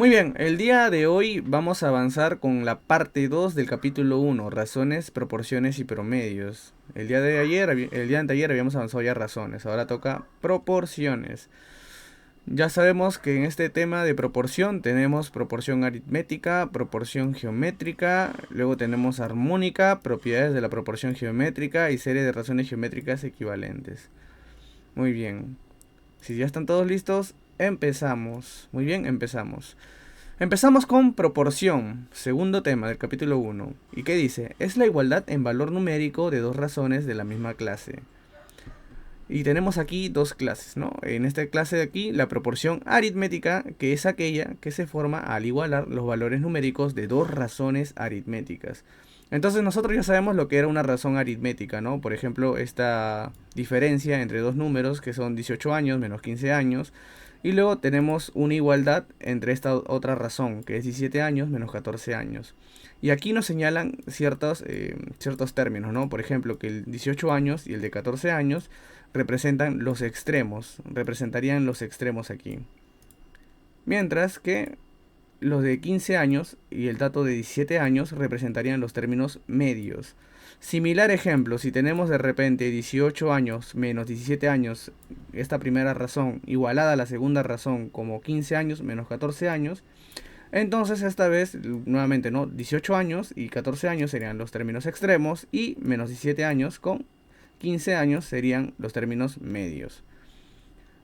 Muy bien, el día de hoy vamos a avanzar con la parte 2 del capítulo uno, razones, proporciones y promedios. El día anterior habíamos avanzado ya razones, ahora toca proporciones. Ya sabemos que en este tema de proporción tenemos proporción aritmética, proporción geométrica, luego tenemos armónica, propiedades de la proporción geométrica y serie de razones geométricas equivalentes. Muy bien, si ya están todos listos, empezamos. Muy bien, empezamos. Empezamos con proporción, segundo tema del capítulo uno. ¿Y qué dice? Es la igualdad en valor numérico de dos razones de la misma clase. Y tenemos aquí dos clases, ¿no? En esta clase de aquí, la proporción aritmética, que es aquella que se forma al igualar los valores numéricos de dos razones aritméticas. Entonces nosotros ya sabemos lo que era una razón aritmética, ¿no? Por ejemplo, esta diferencia entre dos números que son 18 años menos 15 años. Y luego tenemos una igualdad entre esta otra razón, que es 17 años menos 14 años. Y aquí nos señalan ciertos términos, ¿no? Por ejemplo, que el 18 años y el de 14 años representan los extremos, representarían los extremos aquí. Mientras que los de 15 años y el dato de 17 años representarían los términos medios. Similar ejemplo, si tenemos de repente 18 años menos 17 años, esta primera razón igualada a la segunda razón como 15 años menos 14 años, entonces esta vez nuevamente no, 18 años y 14 años serían los términos extremos y menos 17 años con 15 años serían los términos medios.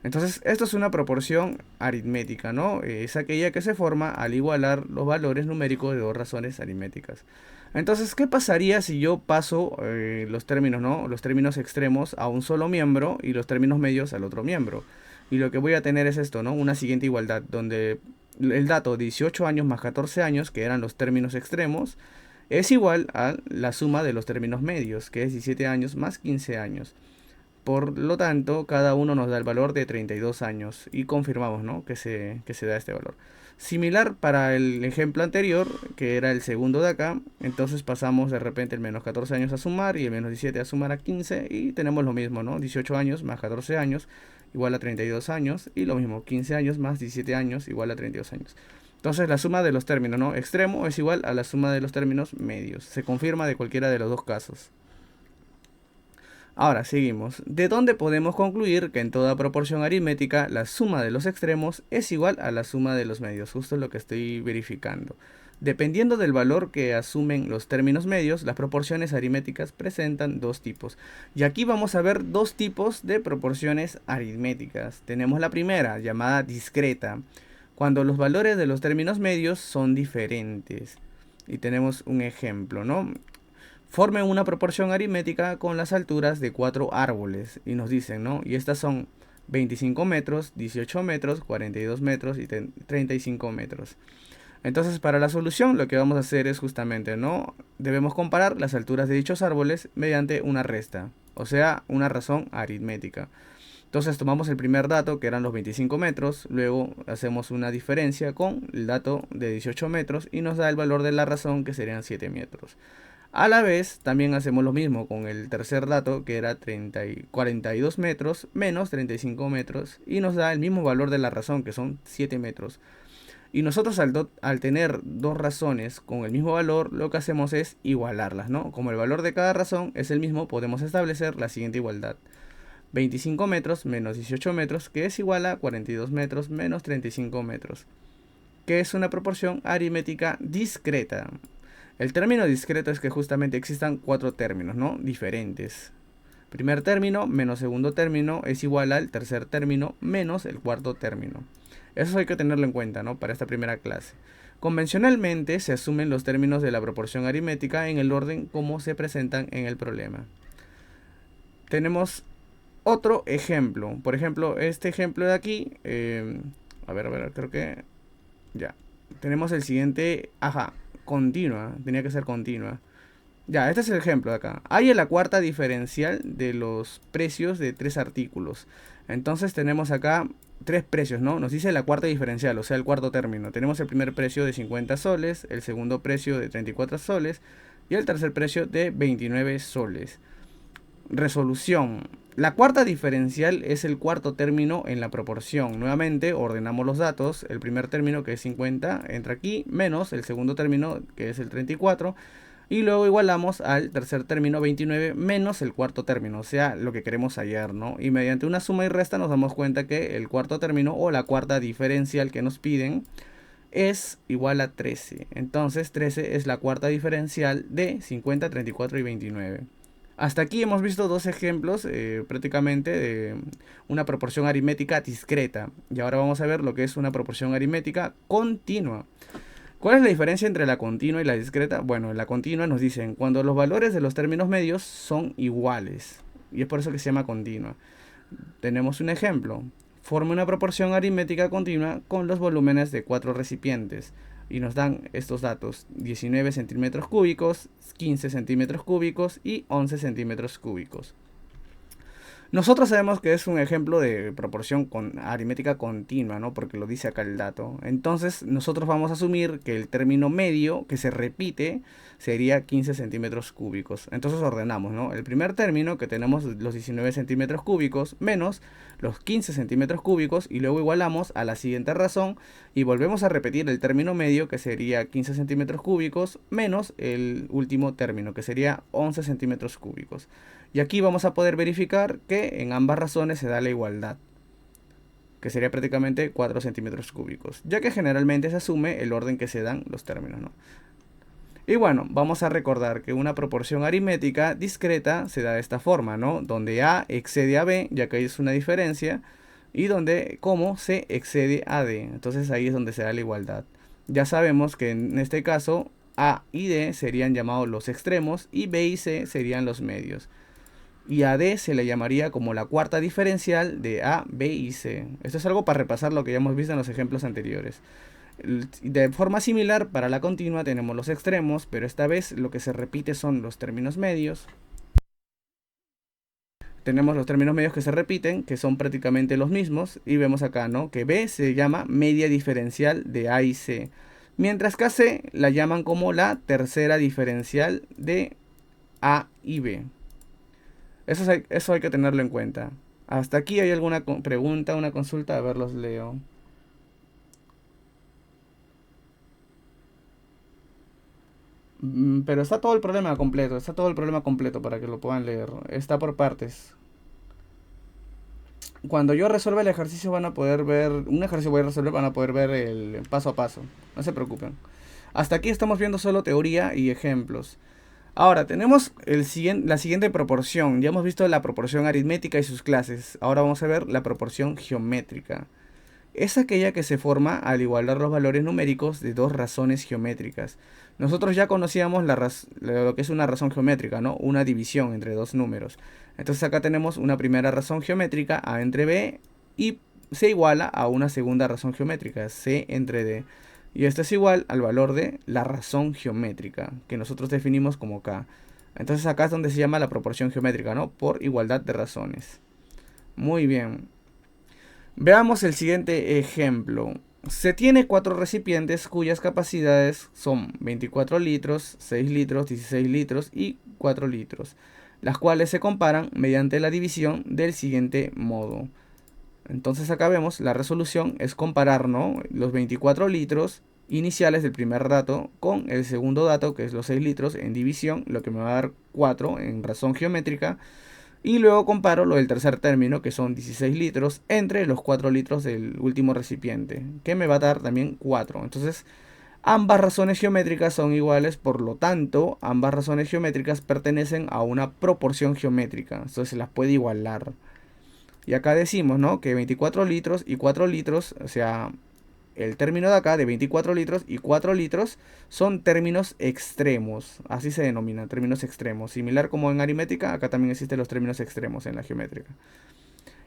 Entonces, esto es una proporción aritmética, ¿no? Es aquella que se forma al igualar los valores numéricos de dos razones aritméticas. Entonces, ¿qué pasaría si yo paso los términos, ¿no? Los términos extremos a un solo miembro y los términos medios al otro miembro? Y lo que voy a tener es esto, ¿no? Una siguiente igualdad, donde el dato 18 años más 14 años, que eran los términos extremos, es igual a la suma de los términos medios, que es 17 años más 15 años. Por lo tanto, cada uno nos da el valor de 32 años y confirmamos, ¿no? que se da este valor. Similar para el ejemplo anterior, que era el segundo de acá, entonces pasamos de repente el menos 14 años a sumar y el menos 17 a sumar a 15 y tenemos lo mismo, ¿no? 18 años más 14 años igual a 32 años y lo mismo, 15 años más 17 años igual a 32 años. Entonces la suma de los términos, ¿no? Extremo es igual a la suma de los términos medios. Se confirma de cualquiera de los dos casos. Ahora seguimos. ¿De dónde podemos concluir que en toda proporción aritmética la suma de los extremos es igual a la suma de los medios? Justo es lo que estoy verificando. Dependiendo del valor que asumen los términos medios, las proporciones aritméticas presentan dos tipos. Y aquí vamos a ver dos tipos de proporciones aritméticas. Tenemos la primera, llamada discreta, cuando los valores de los términos medios son diferentes. Y tenemos un ejemplo, ¿no? Formen una proporción aritmética con las alturas de cuatro árboles. Y nos dicen, ¿no? Y estas son 25 metros, 18 metros, 42 metros y 35 metros. Entonces, para la solución, lo que vamos a hacer es justamente, ¿no? Debemos comparar las alturas de dichos árboles mediante una resta, o sea, una razón aritmética. Entonces, tomamos el primer dato, que eran los 25 metros, luego hacemos una diferencia con el dato de 18 metros y nos da el valor de la razón, que serían 7 metros. A la vez, también hacemos lo mismo con el tercer dato, que era 42 metros menos 35 metros, y nos da el mismo valor de la razón, que son 7 metros. Y nosotros al tener dos razones con el mismo valor, lo que hacemos es igualarlas, ¿no? Como el valor de cada razón es el mismo, podemos establecer la siguiente igualdad. 25 metros menos 18 metros, que es igual a 42 metros menos 35 metros, que es una proporción aritmética discreta. El término discreto es que justamente existan cuatro términos, ¿no? Diferentes. Primer término menos segundo término es igual al tercer término menos el cuarto término. Eso hay que tenerlo en cuenta, ¿no? Para esta primera clase. Convencionalmente se asumen los términos de la proporción aritmética en el orden como se presentan en el problema. Tenemos otro ejemplo. Por ejemplo, este ejemplo de aquí. A ver, creo que. Ya. Tenemos el siguiente. Ajá. Continua. Tenía que ser continua. Ya, este es el ejemplo de acá. Hay la cuarta diferencial de los precios de tres artículos. Entonces tenemos acá tres precios, ¿no? Nos dice la cuarta diferencial, o sea, el cuarto término. Tenemos el primer precio de 50 soles, el segundo precio de 34 soles y el tercer precio de 29 soles. Resolución. La cuarta diferencial es el cuarto término en la proporción. Nuevamente ordenamos los datos. El primer término, que es 50, entra aquí, menos el segundo término, que es el 34. Y luego igualamos al tercer término, 29, menos el cuarto término, o sea, lo que queremos hallar, ¿no? Y mediante una suma y resta nos damos cuenta que el cuarto término o la cuarta diferencial que nos piden es igual a 13. Entonces 13 es la cuarta diferencial de 50, 34 y 29. Hasta aquí hemos visto dos ejemplos prácticamente de una proporción aritmética discreta. Y ahora vamos a ver lo que es una proporción aritmética continua. ¿Cuál es la diferencia entre la continua y la discreta? Bueno, en la continua nos dicen cuando los valores de los términos medios son iguales. Y es por eso que se llama continua. Tenemos un ejemplo. Forma una proporción aritmética continua con los volúmenes de 4 recipientes. Y nos dan estos datos: 19 centímetros cúbicos, 15 centímetros cúbicos y 11 centímetros cúbicos. Nosotros sabemos que es un ejemplo de proporción aritmética continua, ¿no? Porque lo dice acá el dato. Entonces nosotros vamos a asumir que el término medio que se repite sería 15 centímetros cúbicos. Entonces ordenamos, ¿no? El primer término, que tenemos los 19 centímetros cúbicos, menos los 15 centímetros cúbicos, y luego igualamos a la siguiente razón y volvemos a repetir el término medio, que sería 15 centímetros cúbicos, menos el último término, que sería 11 centímetros cúbicos. Y aquí vamos a poder verificar que en ambas razones se da la igualdad, que sería prácticamente 4 centímetros cúbicos, ya que generalmente se asume el orden que se dan los términos, ¿no? Y bueno, vamos a recordar que una proporción aritmética discreta se da de esta forma, ¿no? Donde A excede a B, ya que es una diferencia, y donde como C excede a D. Entonces ahí es donde se da la igualdad. Ya sabemos que en este caso A y D serían llamados los extremos y B y C serían los medios. Y a D se le llamaría como la cuarta diferencial de A, B y C. Esto es algo para repasar lo que ya hemos visto en los ejemplos anteriores. De forma similar, para la continua tenemos los extremos, pero esta vez lo que se repite son los términos medios. Tenemos los términos medios que se repiten, que son prácticamente los mismos, y vemos acá, ¿no?, que B se llama media diferencial de A y C, mientras que a C la llaman como la tercera diferencial de A y B. Eso hay que tenerlo en cuenta. Hasta aquí hay alguna pregunta, una consulta. A ver, los leo. Pero está todo el problema completo. Está todo el problema completo para que lo puedan leer. Está por partes. Cuando yo resuelva el ejercicio van a poder ver. Un ejercicio voy a resolver, van a poder ver el paso a paso. No se preocupen. Hasta aquí estamos viendo solo teoría y ejemplos. Ahora, tenemos la siguiente proporción. Ya hemos visto la proporción aritmética y sus clases. Ahora vamos a ver la proporción geométrica. Es aquella que se forma al igualar los valores numéricos de dos razones geométricas. Nosotros ya conocíamos lo que es una razón geométrica, ¿no? Una división entre dos números. Entonces acá tenemos una primera razón geométrica, A entre B, y se iguala a una segunda razón geométrica, C entre D. Y esto es igual al valor de la razón geométrica, que nosotros definimos como K. Entonces acá es donde se llama la proporción geométrica, ¿no? Por igualdad de razones. Muy bien. Veamos el siguiente ejemplo. Se tiene 4 recipientes cuyas capacidades son 24 litros, 6 litros, 16 litros y 4 litros, las cuales se comparan mediante la división del siguiente modo. Entonces acá vemos la resolución es comparar, ¿no?, los 24 litros iniciales del primer dato con el segundo dato, que es los 6 litros, en división, lo que me va a dar 4 en razón geométrica. Y luego comparo lo del tercer término, que son 16 litros, entre los 4 litros del último recipiente, que me va a dar también 4. Entonces, ambas razones geométricas son iguales, por lo tanto, ambas razones geométricas pertenecen a una proporción geométrica. Entonces, se las puede igualar. Y acá decimos, ¿no?, que 24 litros y 4 litros, o sea, el término de acá de 24 litros y 4 litros son términos extremos. Así se denominan, términos extremos. Similar como en aritmética, acá también existen los términos extremos en la geométrica.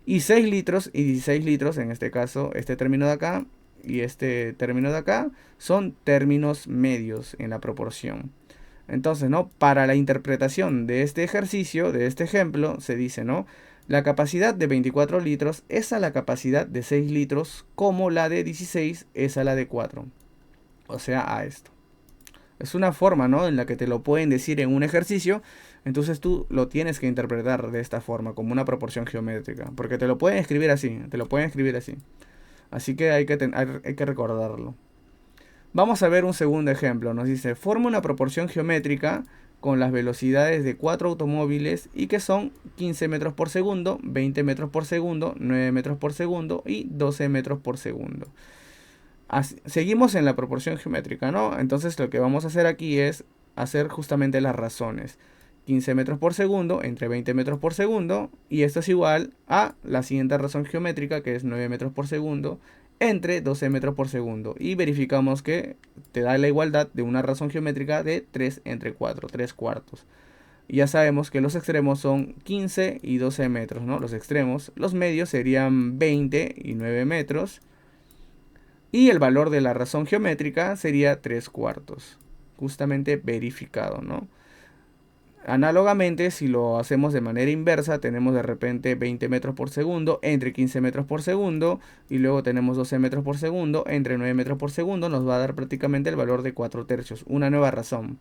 Y 6 litros y 16 litros, en este caso, este término de acá y este término de acá, son términos medios en la proporción. Entonces, ¿no?, para la interpretación de este ejercicio, de este ejemplo, se dice, ¿no?, la capacidad de 24 litros es a la capacidad de 6 litros, como la de 16 es a la de 4. O sea, a esto. Es una forma, ¿no? En la que te lo pueden decir en un ejercicio. Entonces tú lo tienes que interpretar de esta forma, como una proporción geométrica. Porque te lo pueden escribir así, te lo pueden escribir así. Así que hay que recordarlo. Vamos a ver un segundo ejemplo. Nos dice, forma una proporción geométrica con las velocidades de 4 automóviles y que son 15 metros por segundo, 20 metros por segundo, 9 metros por segundo y 12 metros por segundo. Seguimos en la proporción geométrica, ¿no? Entonces lo que vamos a hacer aquí es hacer justamente las razones. 15 metros por segundo entre 20 metros por segundo, y esto es igual a la siguiente razón geométrica, que es 9 metros por segundo entre 12 metros por segundo, y verificamos que te da la igualdad de una razón geométrica de 3 entre 4, 3 cuartos. Y ya sabemos que los extremos son 15 y 12 metros, ¿no? Los extremos. Los medios serían 20 y 9 metros. Y el valor de la razón geométrica sería 3 cuartos. Justamente verificado, ¿no? Análogamente, si lo hacemos de manera inversa, tenemos de repente 20 metros por segundo entre 15 metros por segundo, y luego tenemos 12 metros por segundo entre 9 metros por segundo, nos va a dar prácticamente el valor de 4 tercios, una nueva razón.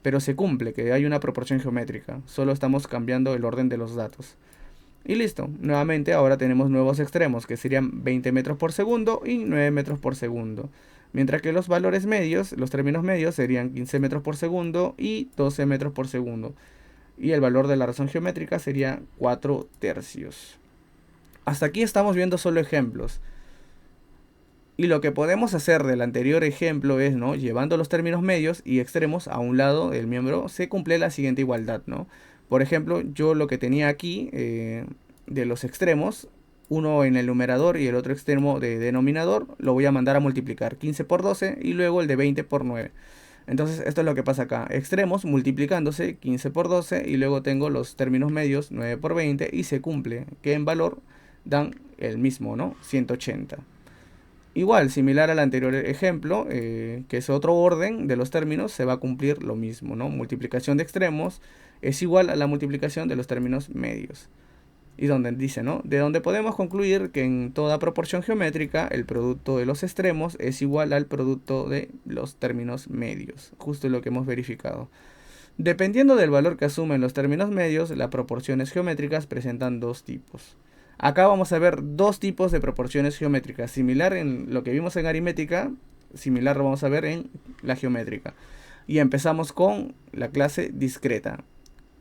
Pero se cumple que hay una proporción geométrica, solo estamos cambiando el orden de los datos. Y listo, nuevamente ahora tenemos nuevos extremos, que serían 20 metros por segundo y 9 metros por segundo. Mientras que los valores medios, los términos medios, serían 15 metros por segundo y 12 metros por segundo. Y el valor de la razón geométrica sería 4 tercios. Hasta aquí estamos viendo solo ejemplos. Y lo que podemos hacer del anterior ejemplo es, ¿no? Llevando los términos medios y extremos a un lado del miembro, se cumple la siguiente igualdad, ¿no? Por ejemplo, yo lo que tenía aquí de los extremos, uno en el numerador y el otro extremo de denominador, lo voy a mandar a multiplicar 15 por 12 y luego el de 20 por 9. Entonces esto es lo que pasa acá, extremos multiplicándose 15 por 12 y luego tengo los términos medios 9 por 20 y se cumple que en valor dan el mismo, ¿no? 180. Igual, similar al anterior ejemplo, que es otro orden de los términos, se va a cumplir lo mismo, ¿no? Multiplicación de extremos es igual a la multiplicación de los términos medios. Y donde dice, ¿no? De donde podemos concluir que en toda proporción geométrica el producto de los extremos es igual al producto de los términos medios. Justo lo que hemos verificado. Dependiendo del valor que asumen los términos medios, las proporciones geométricas presentan dos tipos. Acá vamos a ver dos tipos de proporciones geométricas. Similar en lo que vimos en aritmética, similar lo vamos a ver en la geométrica. Y empezamos con la clase discreta.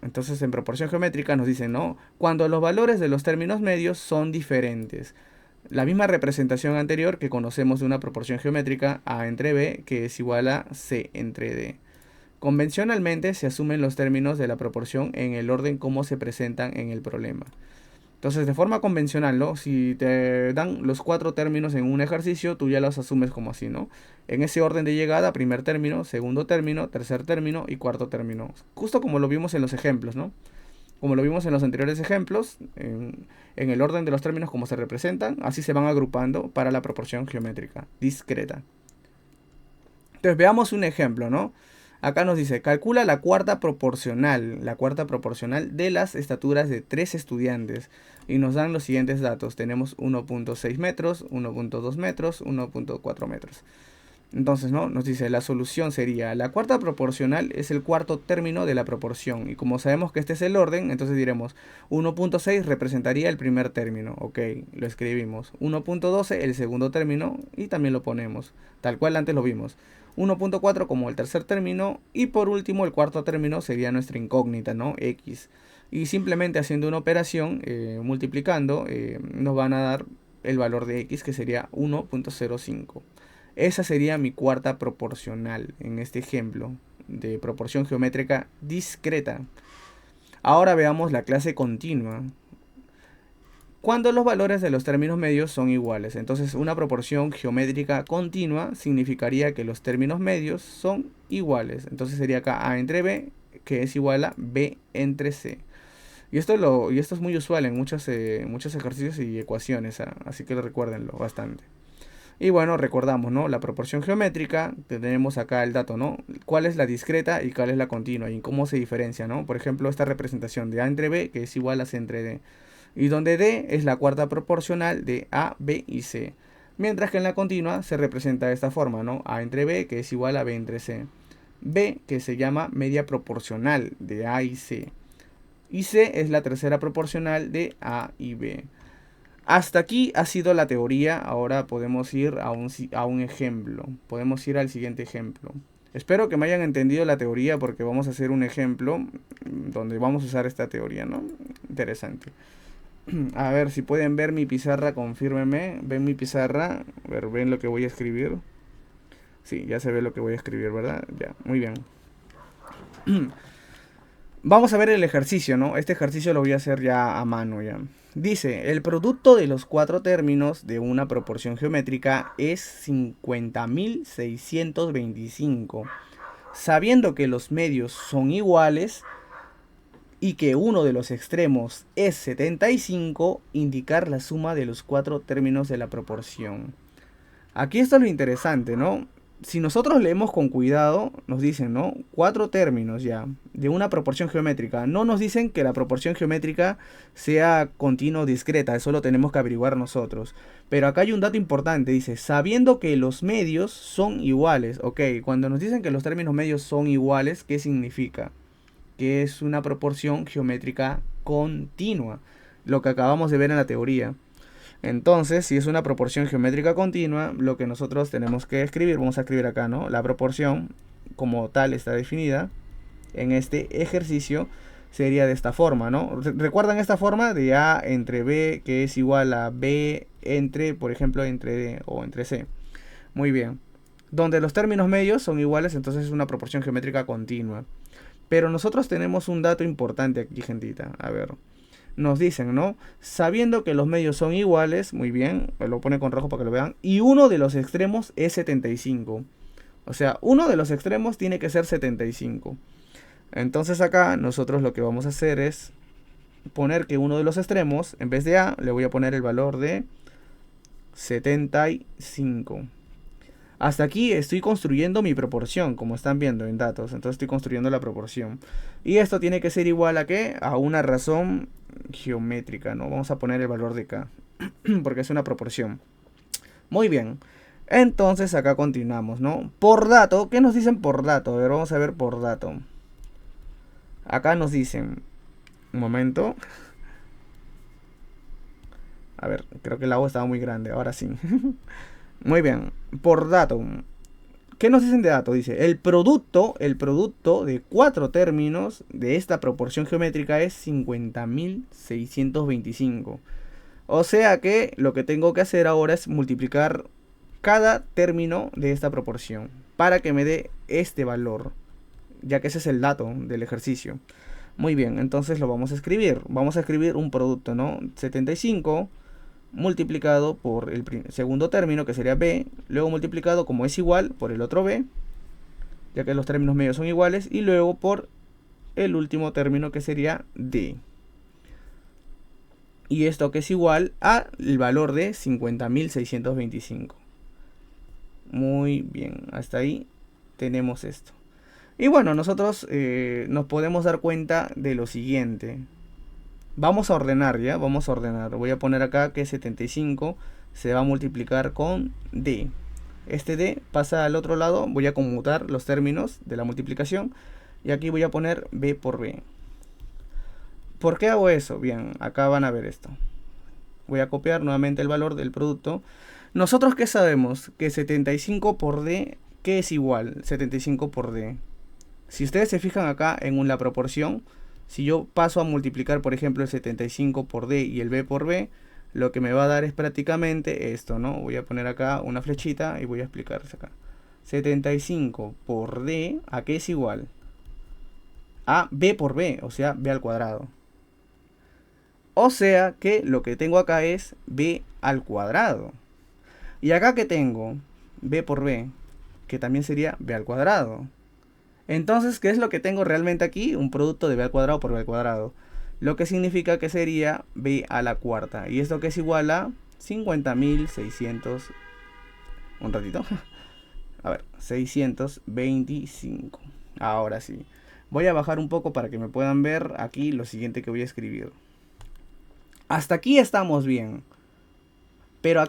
Entonces en proporción geométrica nos dicen, ¿no? Cuando los valores de los términos medios son diferentes. La misma representación anterior que conocemos de una proporción geométrica A entre B, que es igual a C entre D. Convencionalmente se asumen los términos de la proporción en el orden como se presentan en el problema. Entonces, de forma convencional, ¿no? Si te dan los 4 términos en un ejercicio, tú ya los asumes como así, ¿no? En ese orden de llegada, primer término, segundo término, tercer término y cuarto término. Justo como lo vimos en los ejemplos, ¿no? Como lo vimos en los anteriores ejemplos, en el orden de los términos como se representan, así se van agrupando para la proporción geométrica discreta. Entonces, veamos un ejemplo, ¿no? Acá nos dice, calcula la cuarta proporcional de las estaturas de 3 estudiantes. Y nos dan los siguientes datos. Tenemos 1.6 metros, 1.2 metros, 1.4 metros. Entonces, ¿no? Nos dice, la solución sería, la cuarta proporcional es el cuarto término de la proporción. Y como sabemos que este es el orden, entonces diremos, 1.6 representaría el primer término. Ok, lo escribimos. 1.12 el segundo término y también lo ponemos. Tal cual antes lo vimos. 1.4 como el tercer término y por último el cuarto término sería nuestra incógnita, ¿no? X. Y simplemente haciendo una operación, multiplicando, nos van a dar el valor de X, que sería 1.05. Esa sería mi cuarta proporcional en este ejemplo de proporción geométrica discreta. Ahora veamos la clase continua. Cuando los valores de los términos medios son iguales. Entonces una proporción geométrica continua significaría que los términos medios son iguales. Entonces sería acá A entre B, que es igual a B entre C. Y esto es muy usual en muchos ejercicios y ecuaciones, así que recuérdenlo bastante. Y bueno, recordamos, ¿no? La proporción geométrica, tenemos acá el dato, ¿no? ¿Cuál es la discreta y cuál es la continua? Y cómo se diferencia, ¿no? Por ejemplo, esta representación de A entre B, que es igual a C entre D. Y donde D es la cuarta proporcional de A, B y C. Mientras que en la continua se representa de esta forma, ¿no? A entre B, que es igual a B entre C. B, que se llama media proporcional de A y C. Y C es la tercera proporcional de A y B. Hasta aquí ha sido la teoría. Ahora podemos ir a un ejemplo. Podemos ir al siguiente ejemplo. Espero que me hayan entendido la teoría porque vamos a hacer un ejemplo donde vamos a usar esta teoría, ¿no? Interesante. A ver, si pueden ver mi pizarra, confírmenme. ¿Ven mi pizarra? A ver, ¿ven lo que voy a escribir? Sí, ya se ve lo que voy a escribir, ¿verdad? Ya, muy bien. Vamos a ver el ejercicio, ¿no? Este ejercicio lo voy a hacer ya a mano, ya. Dice, el producto de los cuatro términos de una proporción geométrica es 50.625. Sabiendo que los medios son iguales y que uno de los extremos es 75, indicar la suma de los cuatro términos de la proporción. Aquí está lo interesante, ¿no? Si nosotros leemos con cuidado, nos dicen, ¿no? Cuatro términos ya, de una proporción geométrica. No nos dicen que la proporción geométrica sea continua o discreta, eso lo tenemos que averiguar nosotros. Pero acá hay un dato importante, dice, sabiendo que los medios son iguales. Ok, cuando nos dicen que los términos medios son iguales, ¿qué significa? Que es una proporción geométrica continua, lo que acabamos de ver en la teoría. Entonces, si es una proporción geométrica continua, lo que nosotros tenemos que escribir, vamos a escribir acá, ¿no? La proporción como tal está definida en este ejercicio, sería de esta forma, ¿no? ¿Recuerdan esta forma de A entre B, que es igual a B entre, por ejemplo, entre D o entre C? Muy bien. Donde los términos medios son iguales, entonces es una proporción geométrica continua. Pero nosotros tenemos un dato importante aquí, gentita. A ver. Nos dicen, ¿no? Sabiendo que los medios son iguales, muy bien, lo pone con rojo para que lo vean, y uno de los extremos es 75. O sea, uno de los extremos tiene que ser 75. Entonces acá nosotros lo que vamos a hacer es poner que uno de los extremos, en vez de A, le voy a poner el valor de 75. Hasta aquí estoy construyendo mi proporción, como están viendo en datos. Entonces estoy construyendo la proporción. Y esto tiene que ser igual a ¿qué? A una razón geométrica, ¿no? Vamos a poner el valor de K, porque es una proporción. Muy bien. Entonces acá continuamos, ¿no? Por dato, ¿qué nos dicen por dato? A ver, vamos a ver por dato. Acá nos dicen, un momento. A ver, creo que el agua estaba muy grande, ahora sí. Muy bien, por dato. ¿Qué nos dicen de dato? Dice, el producto de cuatro términos de esta proporción geométrica es 50.625. O sea que lo que tengo que hacer ahora es multiplicar cada término de esta proporción para que me dé este valor, ya que ese es el dato del ejercicio. Muy bien, entonces lo vamos a escribir. Vamos a escribir un producto, ¿no? 75 multiplicado por el segundo término, que sería B, luego multiplicado, como es igual, por el otro B, ya que los términos medios son iguales, y luego por el último término, que sería D. Y esto que es igual a el valor de 50.625. Muy bien, hasta ahí tenemos esto. Y bueno, nosotros nos podemos dar cuenta de lo siguiente. Vamos a ordenar, ¿ya? Vamos a ordenar. Voy a poner acá que 75 se va a multiplicar con D. Este D pasa al otro lado. Voy a conmutar los términos de la multiplicación. Y aquí voy a poner B por B. ¿Por qué hago eso? Bien, acá van a ver esto. Voy a copiar nuevamente el valor del producto. ¿Nosotros qué sabemos? Que 75 por D, ¿qué es igual? 75 por D. Si ustedes se fijan acá en la proporción, si yo paso a multiplicar, por ejemplo, el 75 por D y el B por B, lo que me va a dar es prácticamente esto, ¿no? Voy a poner acá una flechita y voy a explicarles acá. 75 por D, ¿a qué es igual? A B por B, o sea, B al cuadrado. O sea que lo que tengo acá es B al cuadrado. Y acá que tengo B por B, que también sería B al cuadrado. Entonces, ¿qué es lo que tengo realmente aquí? Un producto de B al cuadrado por B al cuadrado. Lo que significa que sería B a la cuarta. Y esto que es igual a 50.600. Un ratito. A ver, 625. Ahora sí. Voy a bajar un poco para que me puedan ver aquí lo siguiente que voy a escribir. Hasta aquí estamos bien. Pero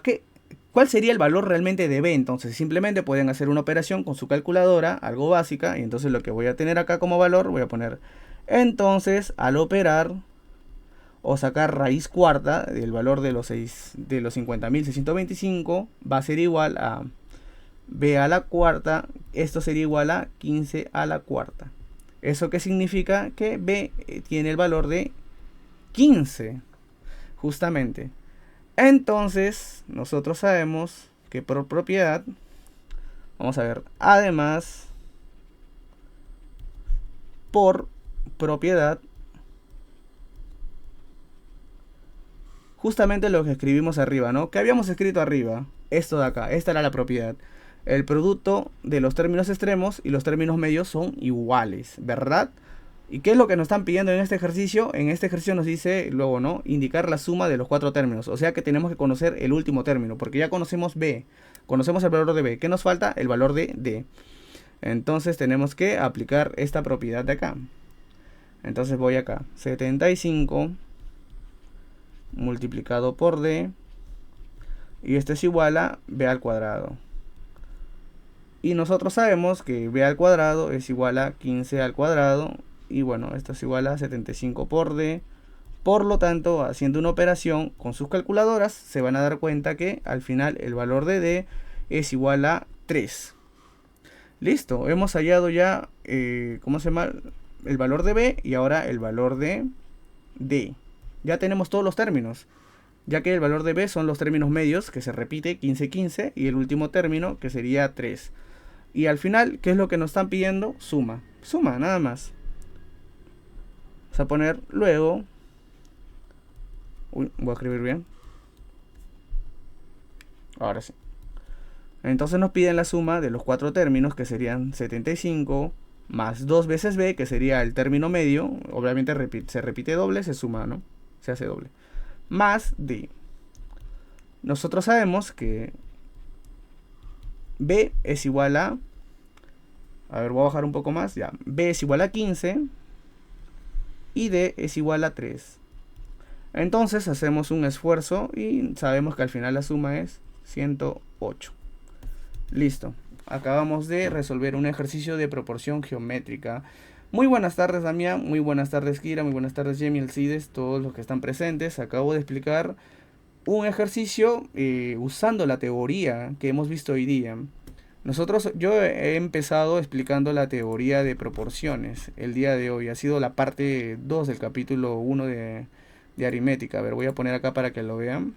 ¿Cuál sería el valor realmente de B? Entonces simplemente pueden hacer una operación con su calculadora, algo básica, y entonces lo que voy a tener acá como valor, voy a poner, entonces al operar o sacar raíz cuarta del valor de los 50.625 va a ser igual a B a la cuarta, esto sería igual a 15 a la cuarta. ¿Eso qué significa? Que B tiene el valor de 15, justamente. Entonces, nosotros sabemos que por propiedad, vamos a ver, además, por propiedad, justamente lo que escribimos arriba, ¿no? ¿Qué habíamos escrito arriba? Esto de acá, esta era la propiedad. El producto de los términos extremos y los términos medios son iguales, ¿verdad? ¿Y qué es lo que nos están pidiendo en este ejercicio? En este ejercicio nos dice luego, ¿no? Indicar la suma de los 4 términos. O sea que tenemos que conocer el último término, porque ya conocemos B. Conocemos el valor de B. ¿Qué nos falta? El valor de D. Entonces tenemos que aplicar esta propiedad de acá. Entonces voy acá. 75 multiplicado por D. Y esto es igual a B al cuadrado. Y nosotros sabemos que B al cuadrado es igual a 15 al cuadrado. Y bueno, esto es igual a 75 por D. Por lo tanto, haciendo una operación con sus calculadoras, se van a dar cuenta que al final el valor de D es igual a 3. Listo, hemos hallado ya, ¿cómo se llama? El valor de B y ahora el valor de D. Ya tenemos todos los términos, ya que el valor de B son los términos medios, que se repite 15, 15, y el último término, que sería 3. Y al final, ¿qué es lo que nos están pidiendo? Suma. Suma, nada más. Vamos a poner luego. Uy, voy a escribir bien. Ahora sí. Entonces nos piden la suma de los 4 términos, que serían 75 más 2 veces B, que sería el término medio. Obviamente se repite doble, se suma, ¿no? Se hace doble. Más D. Nosotros sabemos que B es igual a ver, voy a bajar un poco más. Ya. B es igual a 15 y D es igual a 3. Entonces hacemos un esfuerzo y sabemos que al final la suma es 108. Listo. Acabamos de resolver un ejercicio de proporción geométrica. Muy buenas tardes, Damián. Muy buenas tardes, Kira. Muy buenas tardes, Jamie, Alcides, todos los que están presentes. Acabo de explicar un ejercicio usando la teoría que hemos visto hoy día. Yo he empezado explicando la teoría de proporciones el día de hoy. Ha sido la parte 2 del capítulo 1 de aritmética. A ver, voy a poner acá para que lo vean.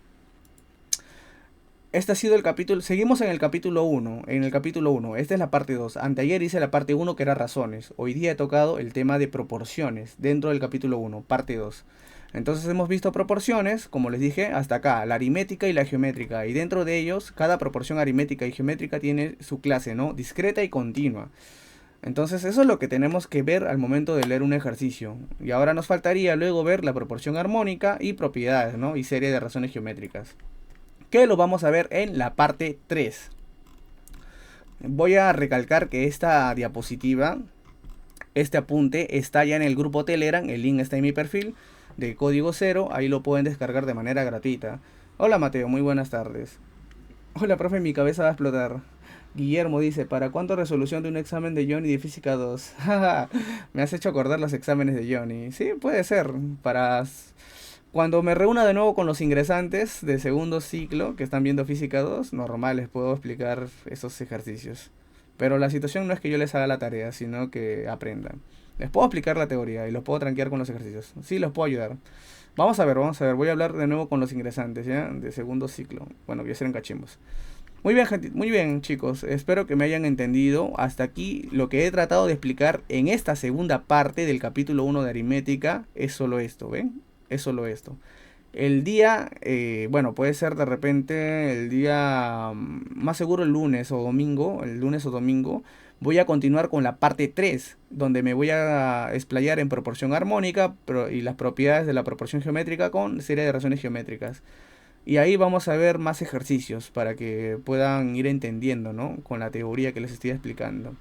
Este ha sido el capítulo. Seguimos en el capítulo 1. En el capítulo 1. Esta es la parte 2. Anteayer hice la parte 1 que era razones. Hoy día he tocado el tema de proporciones dentro del capítulo 1, parte 2. Entonces hemos visto proporciones, como les dije, hasta acá, la aritmética y la geométrica. Y dentro de ellos, cada proporción aritmética y geométrica tiene su clase, ¿no? Discreta y continua. Entonces eso es lo que tenemos que ver al momento de leer un ejercicio. Y ahora nos faltaría luego ver la proporción armónica y propiedades, ¿no? Y serie de razones geométricas, que lo vamos a ver en la parte 3. Voy a recalcar que esta diapositiva, este apunte, está ya en el grupo Telegram. El link está en mi perfil de Código Cero. Ahí lo pueden descargar de manera gratuita. Hola Mateo, muy buenas tardes. Hola profe, mi cabeza va a explotar. Guillermo dice, ¿para cuánto resolución de un examen de Johnny de Física 2? Me has hecho acordar los exámenes de Johnny. Sí, puede ser. Cuando me reúna de nuevo con los ingresantes de segundo ciclo que están viendo Física 2, normal, les puedo explicar esos ejercicios. Pero la situación no es que yo les haga la tarea, sino que aprendan. Les puedo explicar la teoría y los puedo tranquear con los ejercicios. Sí, los puedo ayudar. Vamos a ver. Voy a hablar de nuevo con los ingresantes, ¿ya? De segundo ciclo. Bueno, voy a hacer en cachimbos. Muy bien, gente. Muy bien, chicos. Espero que me hayan entendido. Hasta aquí lo que he tratado de explicar en esta segunda parte del capítulo 1 de aritmética es solo esto, ¿ven? Es solo esto. El día, bueno, puede ser de repente el día más seguro el lunes o domingo. El lunes o domingo voy a continuar con la parte 3, donde me voy a explayar en proporción armónica y las propiedades de la proporción geométrica con serie de razones geométricas. Y ahí vamos a ver más ejercicios para que puedan ir entendiendo, ¿no? Con la teoría que les estoy explicando.